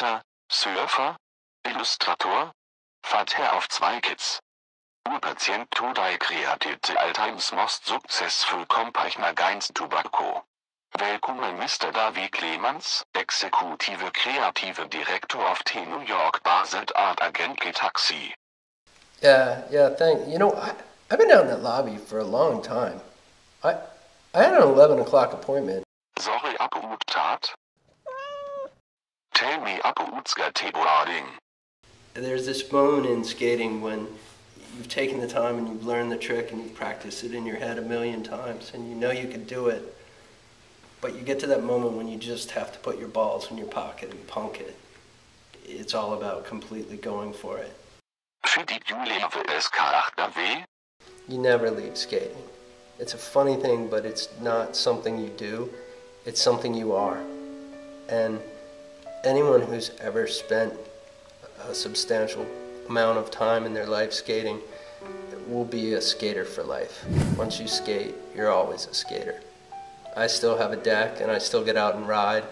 Skater, Surfer, Illustrator, Vater auf zwei Kids. Urpatient Todai created all times most successful compagnie against tobacco. Welcome Mr. David Clemans, Executive Creative Director of the New York-based art agency Taxi. Yeah, thanks. You know, I've been out in that lobby for a long time. I had an 11 o'clock appointment. Sorry about that. Tell me about skateboarding. There's this moment in skating when you've taken the time and you've learned the trick and you've practiced it in your head a million times and you know you can do it. But you get to that moment when you just have to put your balls in your pocket and punk it. It's all about completely going for it. You never leave skating. It's a funny thing, but it's not something you do. It's something you are. And anyone who's ever spent a substantial amount of time in their life skating will be a skater for life. Once you skate, you're always a skater. I still have a deck and I still get out and ride.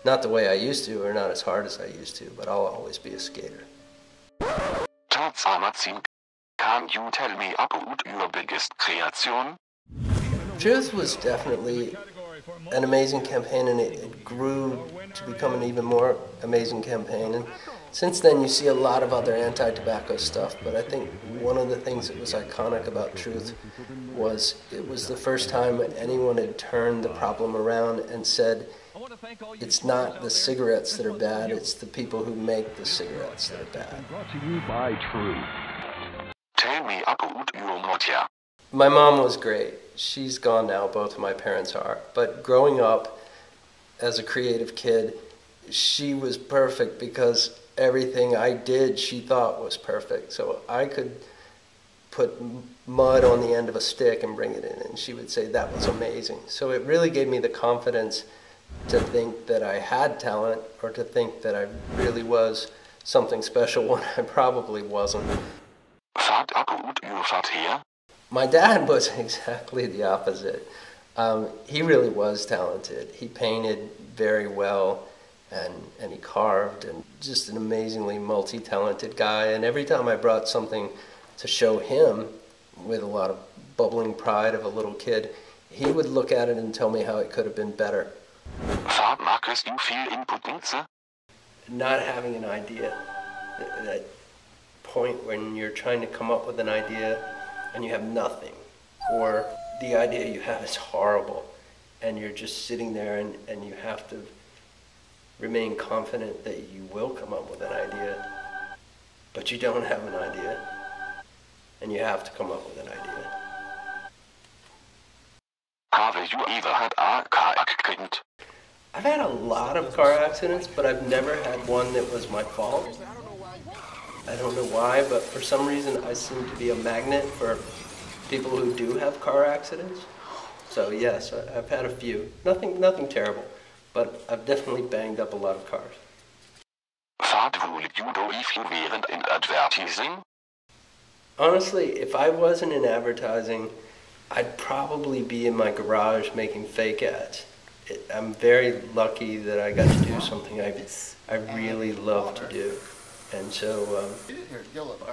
Not the way I used to or not as hard as I used to, but I'll always be a skater. Can you tell me about your biggest creation? Truth was definitely an amazing campaign, and it grew to become an even more amazing campaign. And since then you see a lot of other anti-tobacco stuff, but I think one of the things that was iconic about Truth was it was the first time anyone had turned the problem around and said, it's not the cigarettes that are bad, it's the people who make the cigarettes that are bad. Brought to you by Truth. Tell me about your mother. My mom was great. She's gone now, both of my parents are. But growing up as a creative kid, she was perfect because everything I did she thought was perfect. So I could put mud on the end of a stick and bring it in, and she would say that was amazing. So it really gave me the confidence to think that I had talent or to think that I really was something special when I probably wasn't. My dad was exactly the opposite. He really was talented. He painted very well and he carved, and just an amazingly multi-talented guy. And every time I brought something to show him with a lot of bubbling pride of a little kid, he would look at it and tell me how it could have been better. Not having an idea. That point when you're trying to come up with an idea and you have nothing, or the idea you have is horrible and you're just sitting there and you have to remain confident that you will come up with an idea, but you don't have an idea and you have to come up with an idea. Have you ever had a car accident? I've had a lot of car accidents, but I've never had one that was my fault. I don't know why, but for some reason I seem to be a magnet for people who do have car accidents. So yes, I've had a few. Nothing terrible, but I've definitely banged up a lot of cars. What would you do if you weren't in advertising? Honestly, if I wasn't in advertising, I'd probably be in my garage making fake ads. I'm very lucky that I got to do something I really love to do. And so,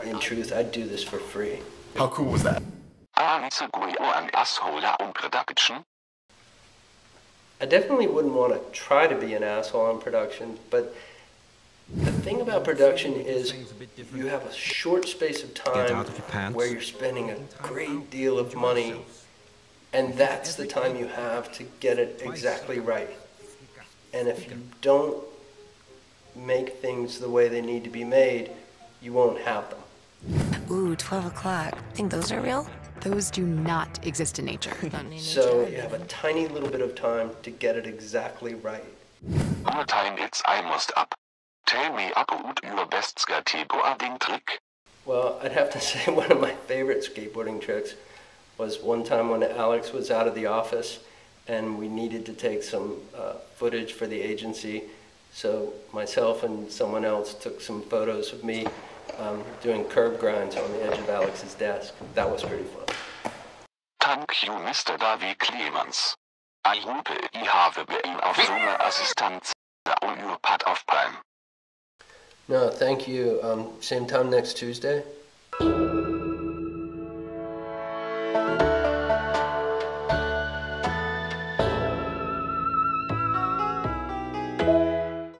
in truth, I'd do this for free. How cool was that? An asshole on production? I definitely wouldn't want to try to be an asshole on production, but the thing about production is you have a short space of time where you're spending a great deal of money, and that's the time you have to get it exactly right. And if you don't make things the way they need to be made, you won't have them. Ooh, 12 o'clock. Think those are real? Those do not exist in nature. So you have a tiny little bit of time to get it exactly right. Our time it's almost up. Tell me about your best skateboarding trick. Well, I'd have to say one of my favorite skateboarding tricks was one time when Alex was out of the office and we needed to take some footage for the agency. So myself and someone else took some photos of me doing curb grinds on the edge of Alex's desk. That was pretty fun. Thank you, Mr. David Clemans. I hope you have been of some assistance on your part of time. No, thank you. Same time next Tuesday?